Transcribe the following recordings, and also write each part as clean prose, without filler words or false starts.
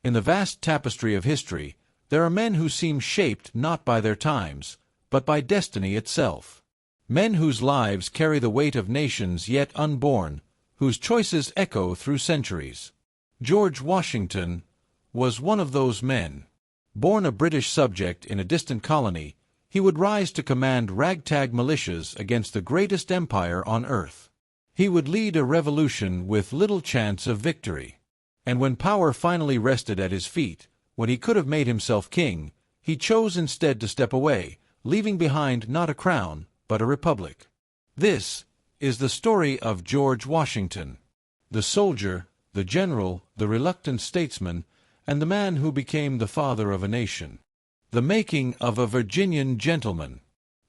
In the vast tapestry of history, there are men who seem shaped not by their times, but by destiny itself. Men whose lives carry the weight of nations yet unborn, whose choices echo through centuries. George Washington was one of those men. Born a British subject in a distant colony, he would rise to command ragtag militias against the greatest empire on earth. He would lead a revolution with little chance of victory. And when power finally rested at his feet, when he could have made himself king, he chose instead to step away, leaving behind not a crown, but a republic. This is the story of George Washington, the soldier, the general, the reluctant statesman, and the man who became the father of a nation. The making of a Virginian gentleman.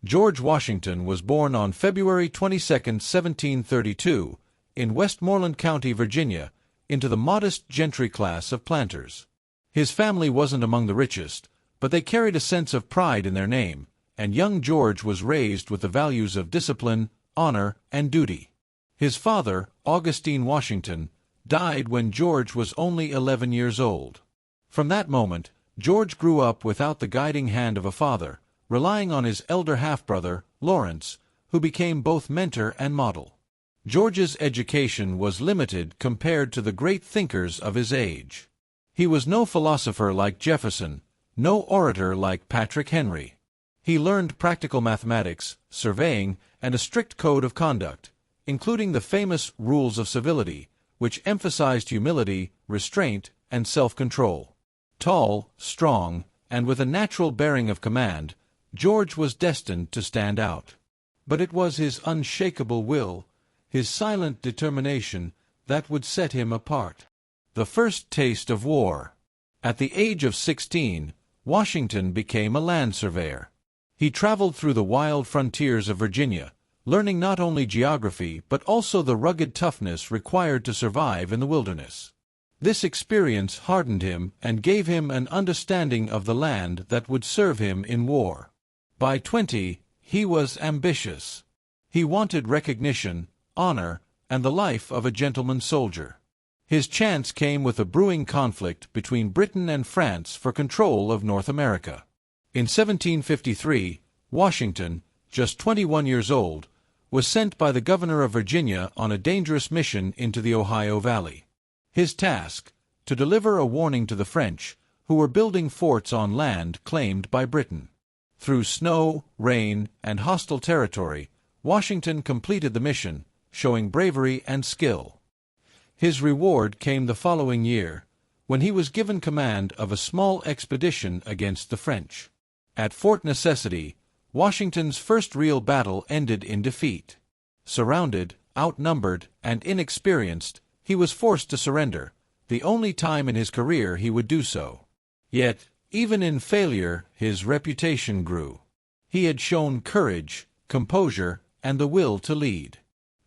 George Washington was born on February 22, 1732, in Westmoreland County, Virginia, into the modest gentry class of planters. His family wasn't among the richest, but they carried a sense of pride in their name, and young George was raised with the values of discipline, honor, and duty. His father, Augustine Washington, died when George was only 11 years old. From that moment, George grew up without the guiding hand of a father, relying on his elder half-brother, Lawrence, who became both mentor and model. George's education was limited compared to the great thinkers of his age. He was no philosopher like Jefferson, no orator like Patrick Henry. He learned practical mathematics, surveying, and a strict code of conduct, including the famous rules of civility, which emphasized humility, restraint, and self-control. Tall, strong, and with a natural bearing of command, George was destined to stand out. But it was his unshakable will, his silent determination, that would set him apart. The first taste of war. At the age of 16, Washington became a land surveyor. He traveled through the wild frontiers of Virginia, learning not only geography but also the rugged toughness required to survive in the wilderness. This experience hardened him and gave him an understanding of the land that would serve him in war. By 20, he was ambitious. He wanted recognition, honor, and the life of a gentleman soldier. His chance came with a brewing conflict between Britain and France for control of North America. In 1753, Washington, just 21 years old, was sent by the governor of Virginia on a dangerous mission into the Ohio Valley. His task, to deliver a warning to the French, who were building forts on land claimed by Britain. Through snow, rain, and hostile territory, Washington completed the mission, showing bravery and skill. His reward came the following year, when he was given command of a small expedition against the French. At Fort Necessity, Washington's first real battle ended in defeat. Surrounded, outnumbered, and inexperienced, he was forced to surrender, the only time in his career he would do so. Yet, even in failure, his reputation grew. He had shown courage, composure, and the will to lead.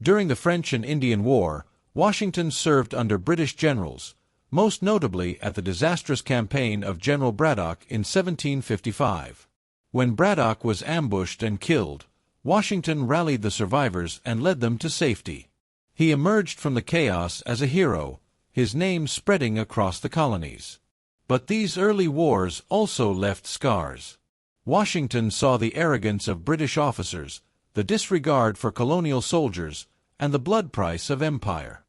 During the French and Indian War, Washington served under British generals, most notably at the disastrous campaign of General Braddock in 1755. When Braddock was ambushed and killed, Washington rallied the survivors and led them to safety. He emerged from the chaos as a hero, his name spreading across the colonies. But these early wars also left scars. Washington saw the arrogance of British officers, the disregard for colonial soldiers, and the blood price of empire.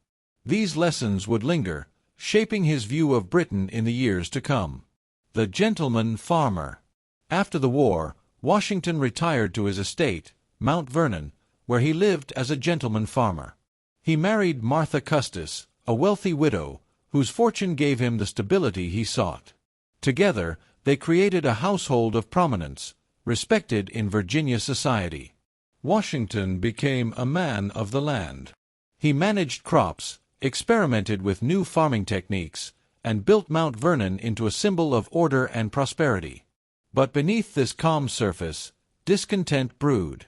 These lessons would linger, shaping his view of Britain in the years to come. The gentleman farmer. After the war, Washington retired to his estate, Mount Vernon, where he lived as a gentleman farmer. He married Martha Custis, a wealthy widow, whose fortune gave him the stability he sought. Together, they created a household of prominence, respected in Virginia society. Washington became a man of the land. He managed crops, experimented with new farming techniques, and built Mount Vernon into a symbol of order and prosperity. But beneath this calm surface, discontent brewed.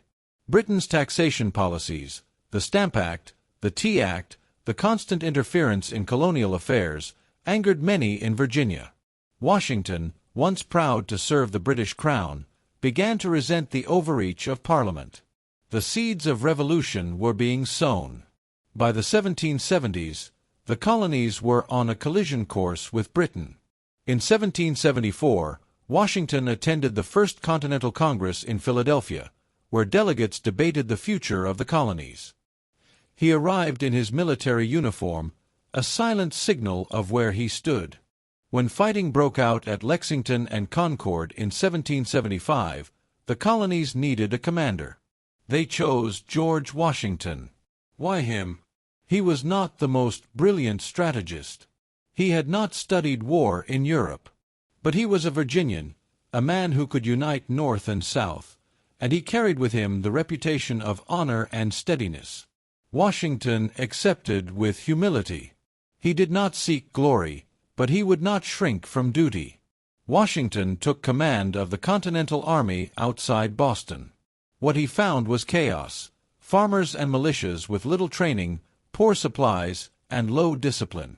Britain's taxation policies, the Stamp Act, the Tea Act, the constant interference in colonial affairs, angered many in Virginia. Washington, once proud to serve the British crown, began to resent the overreach of Parliament. The seeds of revolution were being sown. By the 1770s, the colonies were on a collision course with Britain. In 1774, Washington attended the First Continental Congress in Philadelphia, where delegates debated the future of the colonies. He arrived in his military uniform, a silent signal of where he stood. When fighting broke out at Lexington and Concord in 1775, the colonies needed a commander. They chose George Washington. Why him? He was not the most brilliant strategist. He had not studied war in Europe. But he was a Virginian, a man who could unite North and South, and he carried with him the reputation of honor and steadiness. Washington accepted with humility. He did not seek glory, but he would not shrink from duty. Washington took command of the Continental Army outside Boston. What he found was chaos, farmers and militias with little training, poor supplies, and low discipline.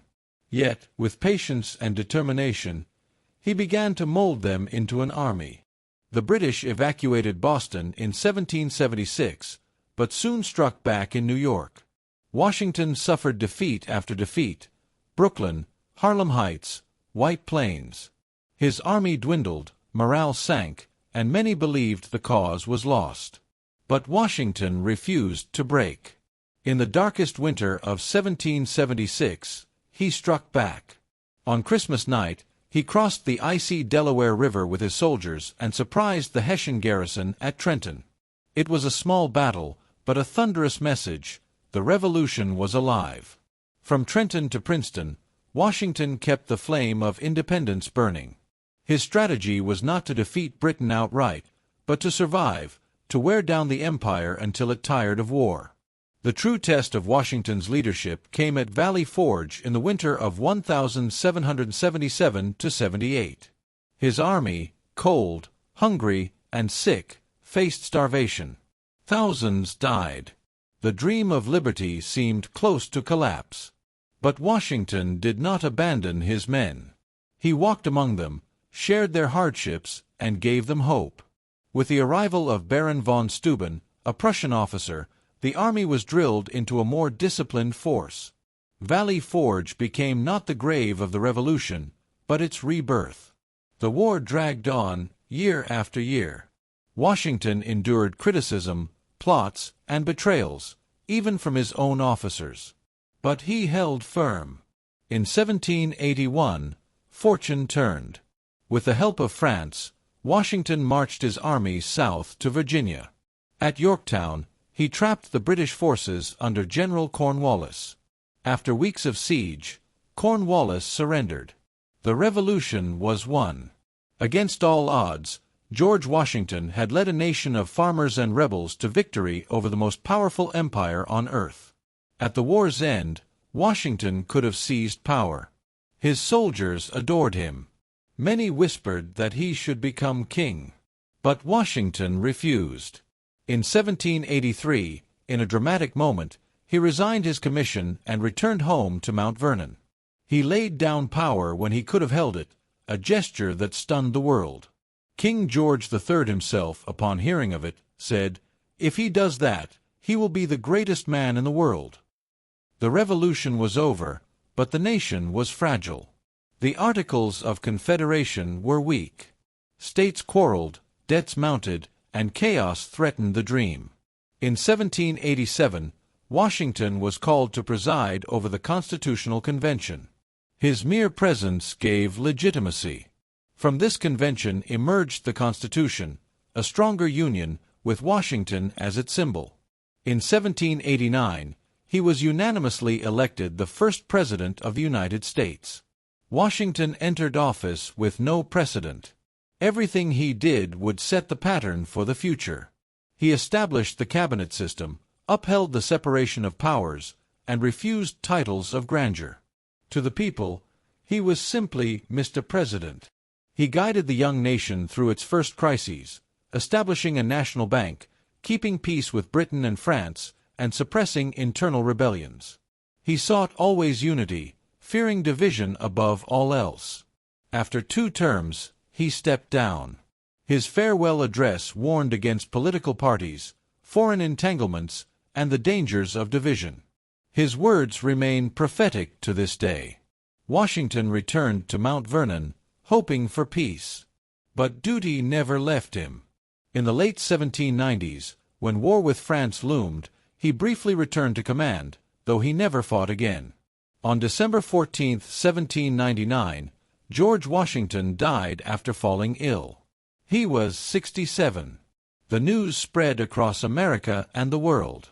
Yet, with patience and determination, he began to mold them into an army. The British evacuated Boston in 1776, but soon struck back in New York. Washington suffered defeat after defeat: Brooklyn, Harlem Heights, White Plains. His army dwindled, morale sank, and many believed the cause was lost. But Washington refused to break. In the darkest winter of 1776, he struck back. On Christmas night, he crossed the icy Delaware River with his soldiers and surprised the Hessian garrison at Trenton. It was a small battle, but a thunderous message: the Revolution was alive. From Trenton to Princeton, Washington kept the flame of independence burning. His strategy was not to defeat Britain outright, but to survive, to wear down the empire until it tired of war. The true test of Washington's leadership came at Valley Forge in the winter of 1777–78. His army, cold, hungry, and sick, faced starvation. Thousands died. The dream of liberty seemed close to collapse. But Washington did not abandon his men. He walked among them, shared their hardships, and gave them hope. With the arrival of Baron von Steuben, a Prussian officer, the army was drilled into a more disciplined force. Valley Forge became not the grave of the Revolution, but its rebirth. The war dragged on, year after year. Washington endured criticism, plots, and betrayals, even from his own officers. But he held firm. In 1781, fortune turned. With the help of France, Washington marched his army south to Virginia. At Yorktown, he trapped the British forces under General Cornwallis. After weeks of siege, Cornwallis surrendered. The Revolution was won. Against all odds, George Washington had led a nation of farmers and rebels to victory over the most powerful empire on earth. At the war's end, Washington could have seized power. His soldiers adored him. Many whispered that he should become king. But Washington refused. In 1783, in a dramatic moment, he resigned his commission and returned home to Mount Vernon. He laid down power when he could have held it, a gesture that stunned the world. King George III himself, upon hearing of it, said, "If he does that, he will be the greatest man in the world." The Revolution was over, but the nation was fragile. The Articles of Confederation were weak. States quarreled, debts mounted, and chaos threatened the dream. In 1787, Washington was called to preside over the Constitutional Convention. His mere presence gave legitimacy. From this convention emerged the Constitution, a stronger union, with Washington as its symbol. In 1789, he was unanimously elected the first President of the United States. Washington entered office with no precedent. Everything he did would set the pattern for the future. He established the cabinet system, upheld the separation of powers, and refused titles of grandeur. To the people, he was simply Mr. President. He guided the young nation through its first crises, establishing a national bank, keeping peace with Britain and France, and suppressing internal rebellions. He sought always unity, fearing division above all else. After 2 terms, he stepped down. His farewell address warned against political parties, foreign entanglements, and the dangers of division. His words remain prophetic to this day. Washington returned to Mount Vernon, hoping for peace. But duty never left him. In the late 1790s, when war with France loomed, he briefly returned to command, though he never fought again. On December 14, 1799, George Washington died after falling ill. He was 67. The news spread across America and the world.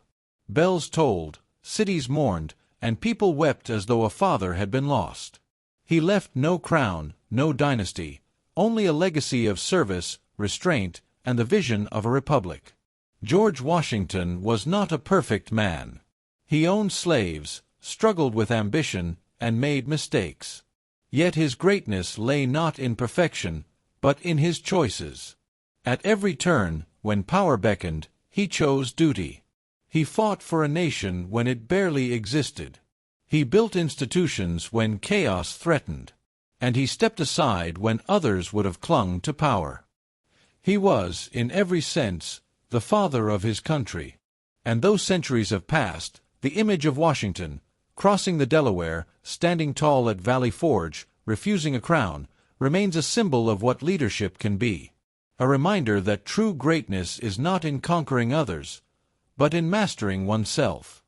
Bells tolled, cities mourned, and people wept as though a father had been lost. He left no crown, no dynasty, only a legacy of service, restraint, and the vision of a republic. George Washington was not a perfect man. He owned slaves, struggled with ambition, and made mistakes. Yet his greatness lay not in perfection, but in his choices. At every turn, when power beckoned, he chose duty. He fought for a nation when it barely existed. He built institutions when chaos threatened, and he stepped aside when others would have clung to power. He was, in every sense, the father of his country. And though centuries have passed, the image of Washington, crossing the Delaware, standing tall at Valley Forge, refusing a crown, remains a symbol of what leadership can be. A reminder that true greatness is not in conquering others, but in mastering oneself.